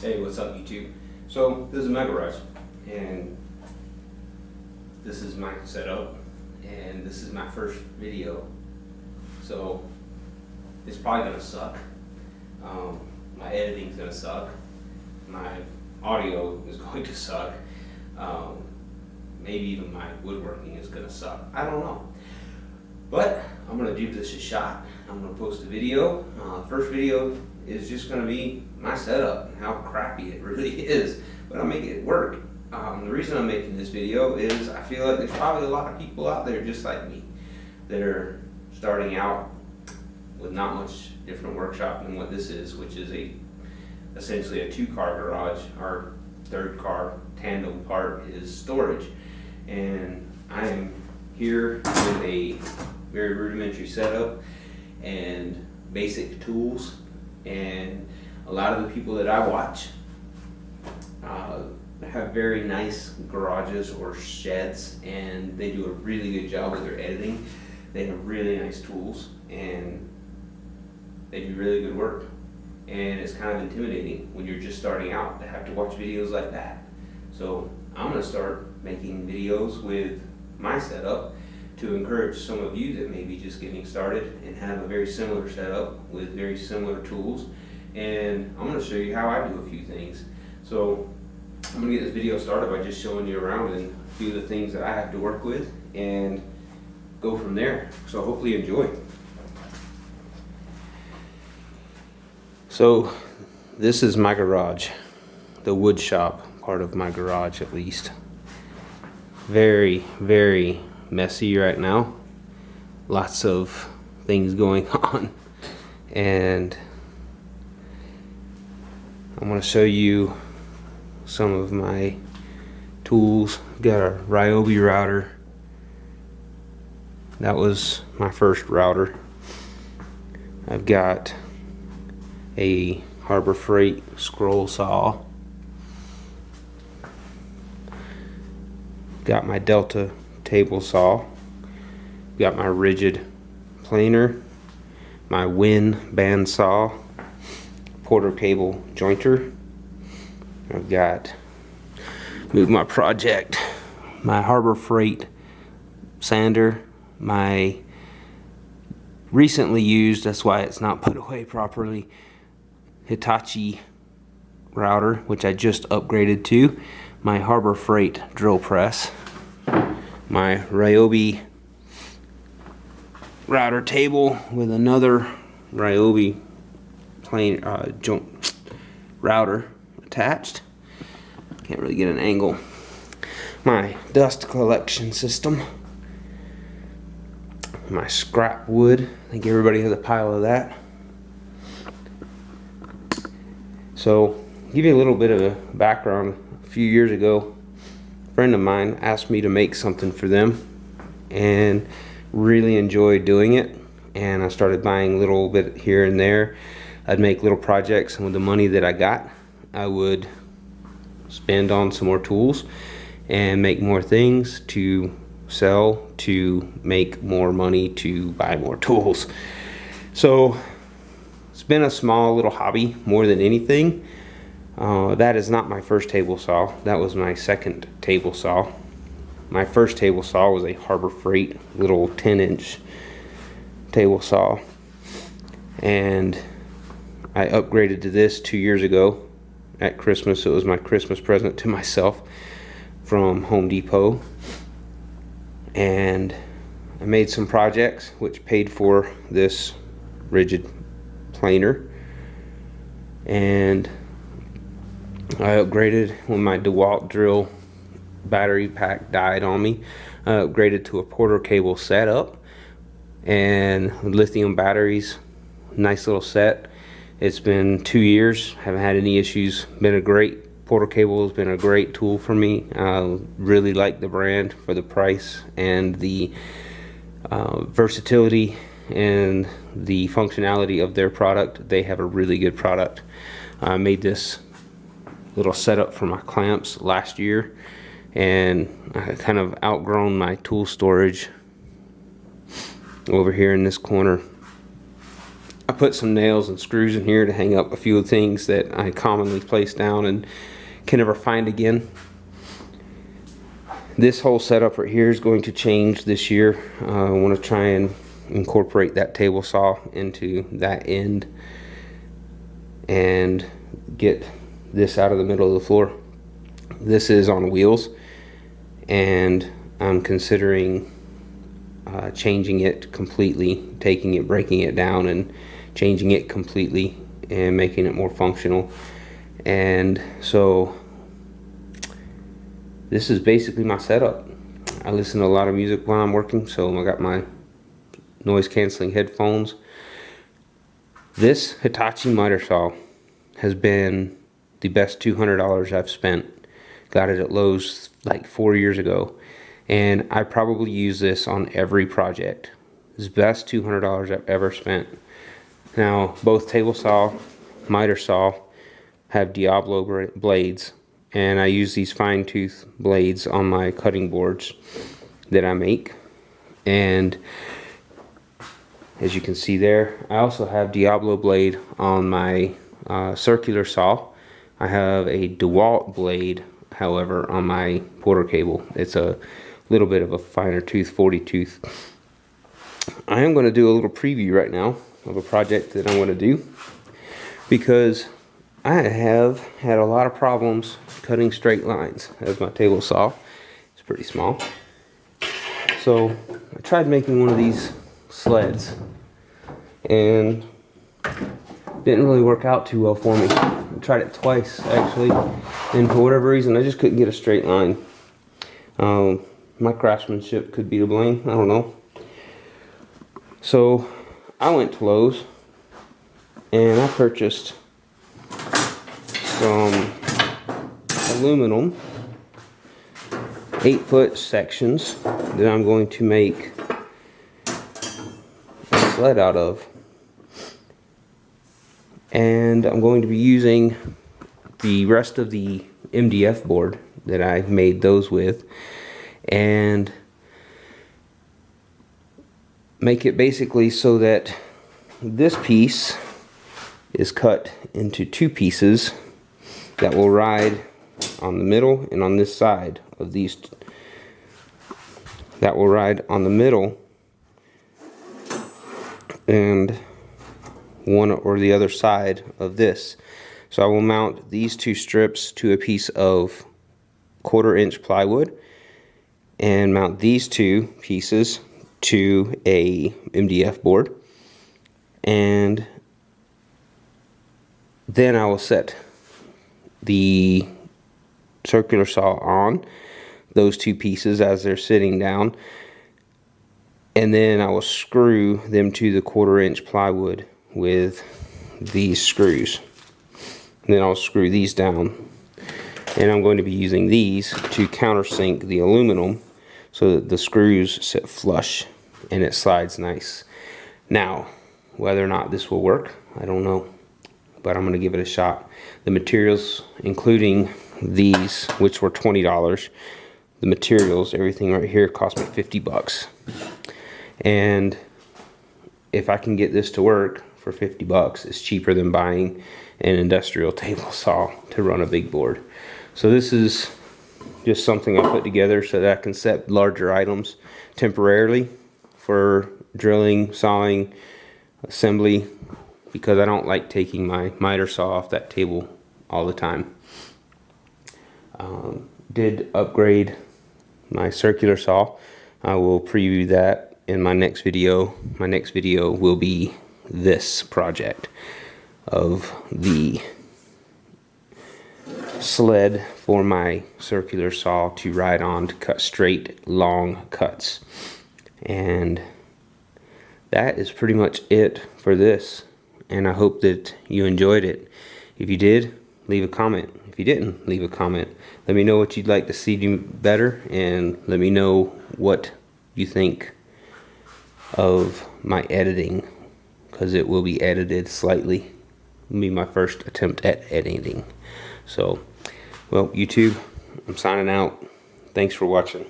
Hey, what's up YouTube? So this is my garage, and this is my setup, and this is my first video, so it's probably gonna suck. My editing's gonna suck, my audio is going to suck, maybe even my woodworking is gonna suck. I don't know, but I'm gonna give this a shot. I'm gonna post a video. First video is just gonna be my setup and how crappy it really is, but I'll make it work. The reason I'm making this video is I feel like there's probably a lot of people out there just like me that are starting out with not much different workshop than what this is, which is essentially a 2-car garage. Our 3rd car tandem part is storage, and I am here with a very rudimentary setup and basic tools. And a lot of the people that I watch have very nice garages or sheds, and they do a really good job with their editing. They have really nice tools and they do really good work, and it's kind of intimidating when you're just starting out to have to watch videos like that. So I'm going to start making videos with my setup to encourage some of you that may be just getting started and have a very similar setup with very similar tools. And I'm going to show you how I do a few things. So I'm going to get this video started by just showing you around and a few of the things that I have to work with and go from there. So hopefully you enjoy. So this is my garage, the wood shop part of my garage at least. Very, very messy right now. Lots of things going on, and I'm going to show you some of my tools. Got a Ryobi router. That was my first router. I've got a Harbor Freight scroll saw. Got my Delta table saw. Got my rigid planer, my Win bandsaw, Porter cable jointer. I've got, move my project, my Harbor Freight sander, my recently used, that's why it's not put away properly, Hitachi router, which I just upgraded to, my Harbor Freight drill press, my Ryobi router table with another Ryobi plane router attached. Can't really get an angle. My dust collection system, my scrap wood. I think everybody has a pile of that. So, give you a little bit of a background. A few years ago, a friend of mine asked me to make something for them, and really enjoyed doing it. And I started buying a little bit here and there. I'd make little projects, and with the money that I got, I would spend on some more tools and make more things to sell, to make more money, to buy more tools. So it's been a small little hobby more than anything. That is not my first table saw. That was my second table saw. My first table saw was a Harbor Freight little 10-inch table saw, and I upgraded to this 2 years ago at Christmas. It was my Christmas present to myself from Home Depot, and I made some projects which paid for this rigid planer, and I upgraded when my DeWalt drill battery pack died on me. I upgraded to a Porter cable setup and lithium batteries. Nice little set. It's been 2 years, haven't had any issues. Been a great, Porter cable has been a great tool for me. I really like the brand for the price and the versatility and the functionality of their product. They have a really good product. I made this little setup for my clamps last year, and I kind of outgrown my tool storage over here in this corner. I put some nails and screws in here to hang up a few things that I commonly place down and can never find again. This whole setup right here is going to change this year. I want to try and incorporate that table saw into that end and get this out of the middle of the floor. This is on wheels, and I'm considering changing it completely, breaking it down and changing it completely and making it more functional. And so this is basically my setup. I listen to a lot of music while I'm working, so I got my noise canceling headphones. This Hitachi miter saw has been the best $200 I've spent. Got it at Lowe's like 4 years ago, and I probably use this on every project. It's the best $200 I've ever spent. Now, both table saw, miter saw have Diablo blades, and I use these fine tooth blades on my cutting boards that I make. And as you can see there, I also have Diablo blade on my circular saw. I have a DeWalt blade, however, on my Porter cable. It's a little bit of a finer tooth, 40 tooth. I am going to do a little preview right now of a project that I'm going to do, because I have had a lot of problems cutting straight lines as my table saw. It's pretty small. So I tried making one of these sleds, and didn't really work out too well for me. I tried it twice actually, and for whatever reason I just couldn't get a straight line. My craftsmanship could be to blame, I don't know. So I went to Lowe's and I purchased some aluminum 8-foot sections that I'm going to make a sled out of. And I'm going to be using the rest of the MDF board that I made those with, and make it basically so that this piece is cut into 2 pieces that will ride on the middle and on this side of these. That will ride on the middle and one or the other side of this. So I will mount these 2 strips to a piece of 1/4 inch plywood and mount these 2 pieces to a MDF board, and then I will set the circular saw on those 2 pieces as they're sitting down, and then I will screw them to the 1/4 inch plywood with these screws. And then I'll screw these down, and I'm going to be using these to countersink the aluminum so that the screws sit flush and it slides nice. Now, whether or not this will work, I don't know, but I'm going to give it a shot. The materials, including these, which were $20, the materials, everything right here, cost me 50 bucks. And if I can get this to work for 50 bucks, it's cheaper than buying an industrial table saw to run a big board. So this is just something I put together so that I can set larger items temporarily for drilling, sawing, assembly, because I don't like taking my miter saw off that table all the time. Did upgrade my circular saw. I will preview that in my next video. My next video will be this project of the sled for my circular saw to ride on to cut straight long cuts. And that is pretty much it for this, and I hope that you enjoyed it. If you did, leave a comment. If you didn't, leave a comment. Let me know what you'd like to see do better, and let me know what you think of my editing, because it will be edited slightly. It'll be my first attempt at editing. So, well, YouTube, I'm signing out. Thanks for watching.